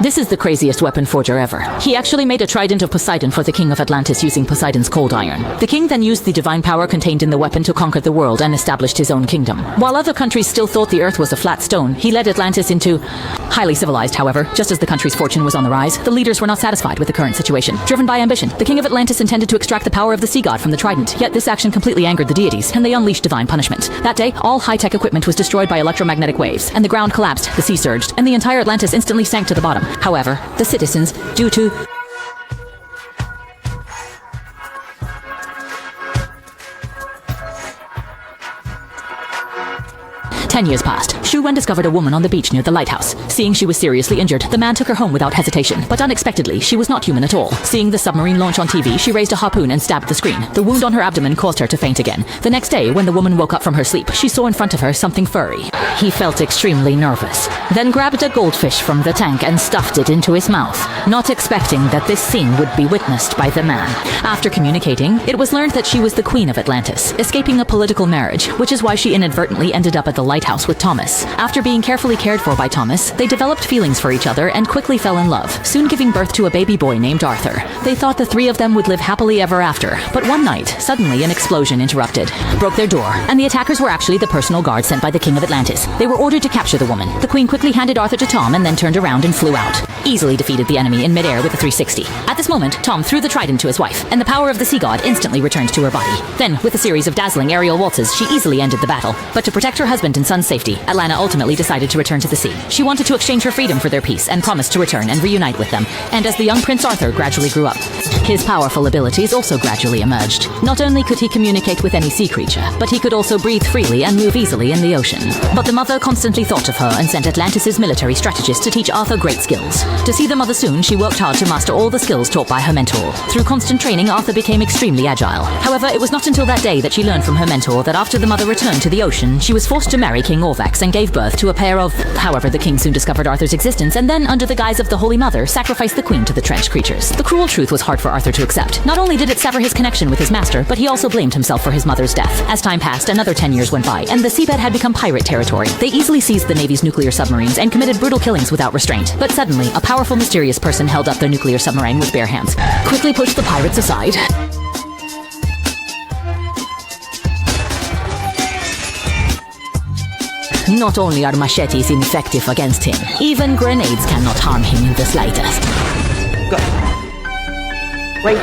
This is the craziest weapon forger ever. He actually made a trident of Poseidon for the king of Atlantis using Poseidon's cold iron. The king then used the divine power contained in the weapon to conquer the world and established his own kingdom. While other countries still thought the earth was a flat stone, he led Atlantis into highly civilized, however. Just as the country's fortune was on the rise, the leaders were not satisfied with the current situation. Driven by ambition, the king of Atlantis intended to extract the power of the sea god from the trident, yet this action completely angered the deities, and they unleashed divine punishment. That day, all high-tech equipment was destroyed by electromagnetic waves, and the ground collapsed, the sea surged, and the entire Atlantis instantly sank to the bottom. However, the citizens, due to 10 years passed. Shu Wen discovered a woman on the beach near the lighthouse. Seeing she was seriously injured, the man took her home without hesitation. But unexpectedly, she was not human at all. Seeing the submarine launch on TV, she raised a harpoon and stabbed the screen. The wound on her abdomen caused her to faint again. The next day, when the woman woke up from her sleep, she saw in front of her something furry. He felt extremely nervous, then grabbed a goldfish from the tank and stuffed it into his mouth, not expecting that this scene would be witnessed by the man. After communicating, it was learned that she was the queen of Atlantis, escaping a political marriage, which is why she inadvertently ended up at the lighthouse with Thomas. After being carefully cared for by Thomas, they developed feelings for each other and quickly fell in love, soon giving birth to a baby boy named Arthur. They thought the three of them would live happily ever after, but one night, suddenly an explosion broke their door, and the attackers were actually the personal guard sent by the king of Atlantis. They were ordered to capture the woman. The queen quickly handed Arthur to Tom and then turned around and flew out. Easily defeated the enemy in midair with a 360. At this moment, Tom threw the trident to his wife, and the power of the sea god instantly returned to her body. Then, with a series of dazzling aerial waltzes, she easily ended the battle. But to protect her husband and son's safety, Atlanta ultimately decided to return to the sea. She wanted to exchange her freedom for their peace and promised to return and reunite with them. And as the young Prince Arthur gradually grew up, his powerful abilities also gradually emerged. Not only could he communicate with any sea creature, but he could also breathe freely and move easily in the ocean. But the mother constantly thought of her and sent Atlantis' military strategist to teach Arthur great skills. To see the mother soon, she worked hard to master all the skills taught by her mentor. Through constant training, Arthur became extremely agile. However, it was not until that day that she learned from her mentor that after the mother returned to the ocean, she was forced to marry King Orvax and gave birth to a pair of... However, the king soon discovered Arthur's existence and then, under the guise of the Holy Mother, sacrificed the queen to the trench creatures. The cruel truth was hard for Arthur to accept. Not only did it sever his connection with his master, but he also blamed himself for his mother's death. As time passed, another 10 years went by, and the seabed had become pirate territory. They easily seized the Navy's nuclear submarines and committed brutal killings without restraint. But suddenly, a powerful, mysterious person held up their nuclear submarine with bare hands, quickly pushed the pirates aside. Not only are machetes ineffective against him, even grenades cannot harm him in the slightest. Go.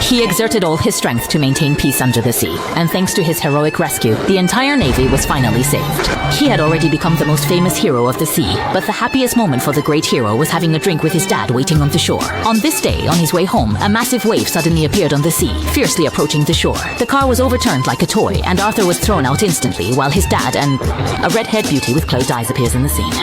He exerted all his strength to maintain peace under the sea, and thanks to his heroic rescue, the entire Navy was finally saved. He had already become the most famous hero of the sea, but the happiest moment for the great hero was having a drink with his dad waiting on the shore. On this day, on his way home, a massive wave suddenly appeared on the sea, fiercely approaching the shore. The car was overturned like a toy, and Arthur was thrown out instantly, while his dad and a red-haired beauty with closed eyes appears in the scene.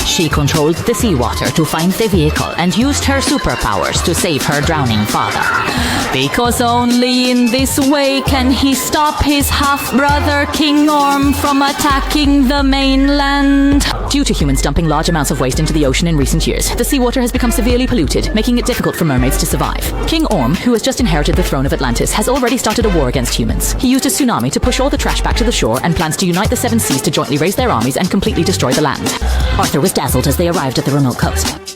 She controlled the seawater to find the vehicle and used her superpowers to save her drowning father. Because only in this way can he stop his half-brother King Orm from attacking the mainland. Due to humans dumping large amounts of waste into the ocean in recent years, the seawater has become severely polluted, making it difficult for mermaids to survive. King Orm, who has just inherited the throne of Atlantis, has already started a war against humans. He used a tsunami to push all the trash back to the shore and plans to unite the seven seas to jointly raise their armies and completely destroy the land. Arthur was dazzled as they arrived at the remote coast.